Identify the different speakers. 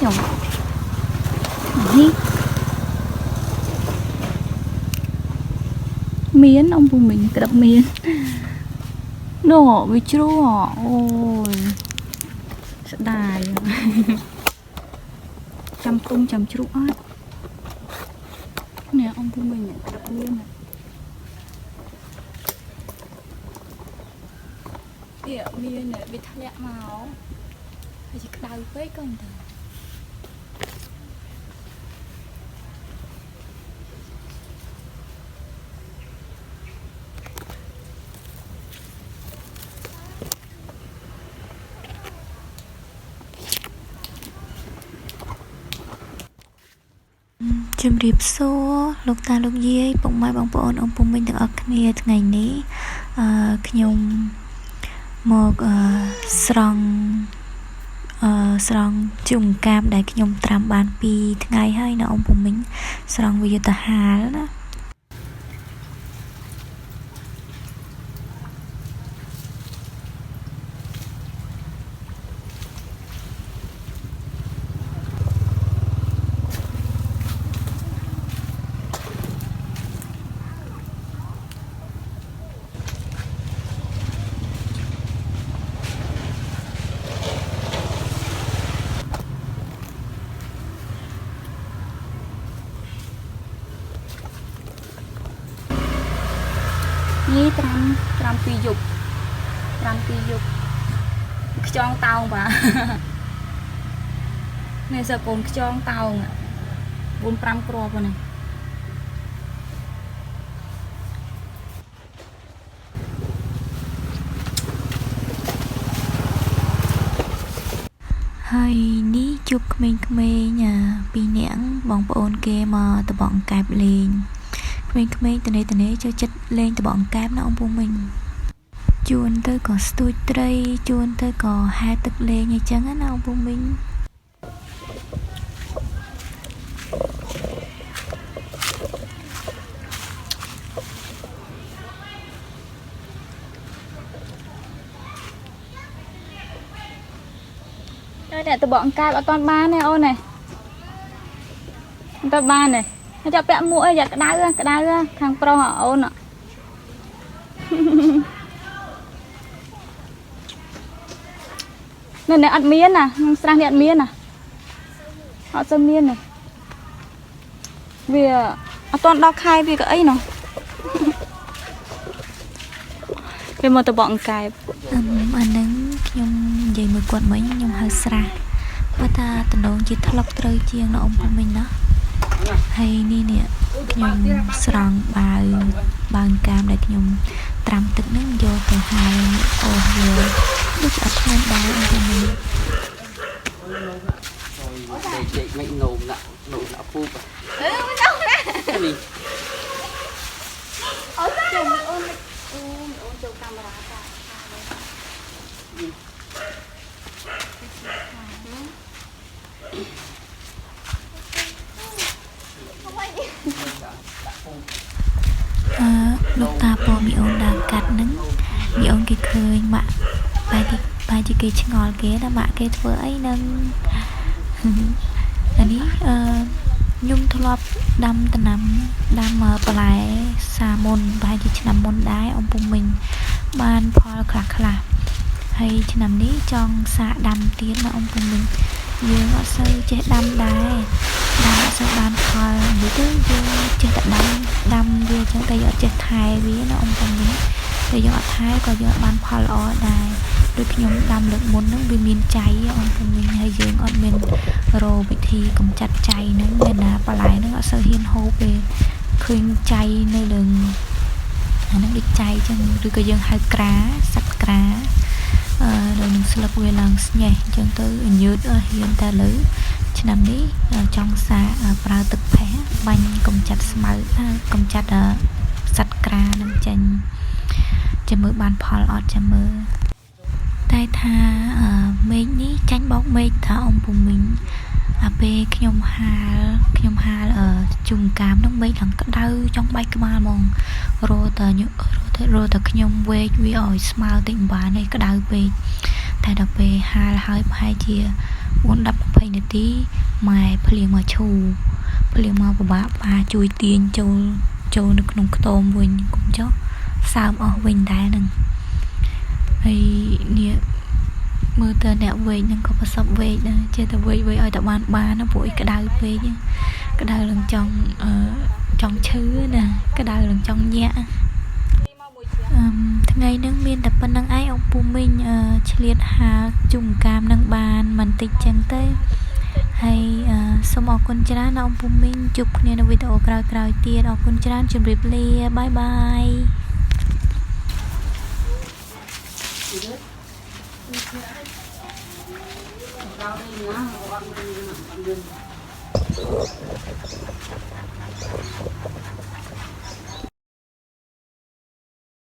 Speaker 1: chồng miến ông bù mình cái đập miến nổ với chua ôi sẽ đài chăm tung chăm chua nè ông bù mình cái đập miến này địa miến này bị thắt lẹ máu hay chỉ đau với con thôi chim riệp xô lục ta lục dây bụng mai bóng bồn ông bụng mình được ở kia ngày ní nhung một srong chung cam đại nhung tram ban pi ngày hay nó ông bụng mình srong bây giờ ta hà đó នេះត្រាំពីយប់ខ្យងតោងបាទនេះសើកូនខ្យងតោង 4-5 គ្រាប់ហ្នឹងហើយនេះជួបក្មេងៗពីរនាក់បងប្អូនគេមកតបងកែបលេងក្មេងៗតនេចូលចិត្តលេងតបងកែបណាôngពូមិញជួនទៅក៏ស្ទូចត្រីជួនទៅក៏ហែទឹកលេងអីចឹងណាôngពូមិញអ្នកតបងកែបអត់តាន់បានទេអូននេះអត់តាន់បានទេចាប់ពាក់មួកអីយ៉ាក្តៅខាងប្រុសអូននេះអត់មានណាស្រះនេះអត់មានណាអត់សូវមានទេវាអត់តាន់ដល់ខែវាក៏អីនោះវាមកតបងកែបអាហ្នឹងខ្ញុំនិយាយមួយគាត់មិញខ្ញុំហៅស្រះបើថាតំណងជាថ្លុកត្រូវជាងនៅអង្គមិញណាហើយនេះខ្ញុំស្រង់បាវកាមដែលខ្ញុំត្រាំទឹកហ្នឹងយកទៅហើយអូសវាដូចអត់ខ្លួនដែរអង្គមិញអូយចេកមិននោមដាក់ពូបមិនអត់ណានេះអូចូលអូនចូលកាមេរ៉ាតាលោកតាពមីអូនដើរកាត់ហ្នឹងមីអូនគេឃើញម៉ាក់បែរជាគេឆ្ងល់គេថាម៉ាក់គេធ្វើអីហ្នឹងអានេះខ្ញុំធ្លាប់ដាំដំណាំដាំបន្លែសាមុនបែរជាឆ្នាំមុនដែរអំពុំមិញបានផលខ្លះហើយឆ្នាំនេះចង់សាកដាំទៀតណាអំពុំមិញយើងអត់សូវចេះដាំដែរដាំអត់សូវបានផលនិយាយទៅយើងចេះតែដាំវាចឹងតែយើងអត់ចេះថែវាណាអំពុំមិញតែយើងអត់ថែក៏យើងបានផលល្អដែរដូចខ្ញុំដាំលើកមុនហ្នឹងវាមានចៃអំពុំមិញហើយយើងអត់មានរកវិធីកម្ចាត់ចៃហ្នឹងមានណាបន្លែហ្នឹងអត់សូវហ៊ានហូបទេឃើញចៃនៅលើអាហ្នឹងដូចចៃចឹងឬក៏យើងហៅក្រាសត្វក្រាដោយនឹងស្លឹកវាឡើងស្ញេះអញ្ចឹងទៅញើតហ៊ានតែលើឆ្នាំនេះចង់សាប្រើទឹកផេះបាញ់កម្ចាត់ស្មៅកម្ចាត់សត្វក្រានឹងចេញចាំមើលបានផលអត់ចាំមើលតែថាមេឃនេះចាញ់បោកមេឃថាអំពុំមិញអាពេលខ្ញុំហាលជុំកាមនោះមេឃឡើងក្តៅចង់បែកក្បាលហ្មងរត់តែខ្ញុំវេកវាឲ្យស្មើតិចបានឯក្តៅពេកតែដល់ពេលហាលហើយប្រហែលជា 4 10 20នាទីម៉ែភ្លៀងមកឈូភ្លៀងមកពិបាកប៉ាជួយទាញចូលនៅក្នុងខ្ទមវិញកុំចុះសើមអស់វិញដែរនឹងហើយនេះមើលតើអ្នកវេកនឹងក៏ប្រសពវេកដែរចេះតែវេកឲ្យតែបានណាព្រោះអីក្តៅពេកក្តៅឡើងចង់ឈឺណាក្តៅឡើងចង់ញាក់ថ្ងៃហ្នឹងមានតែប៉ុណ្្នឹងឯងôngពូមីងឆ្លៀតហាលជុំកាមនឹងបានមិនតិចចឹងទេហើយសូមអរគុណច្រើនណាôngពូមីងជួបគ្នានៅវីដេអូក្រោយៗទៀតអរគុណច្រើនជម្រាបលាបាយបាយ
Speaker 2: Hãy subscribe cho kênh Ghiền Mì Gõ để không bỏ lỡ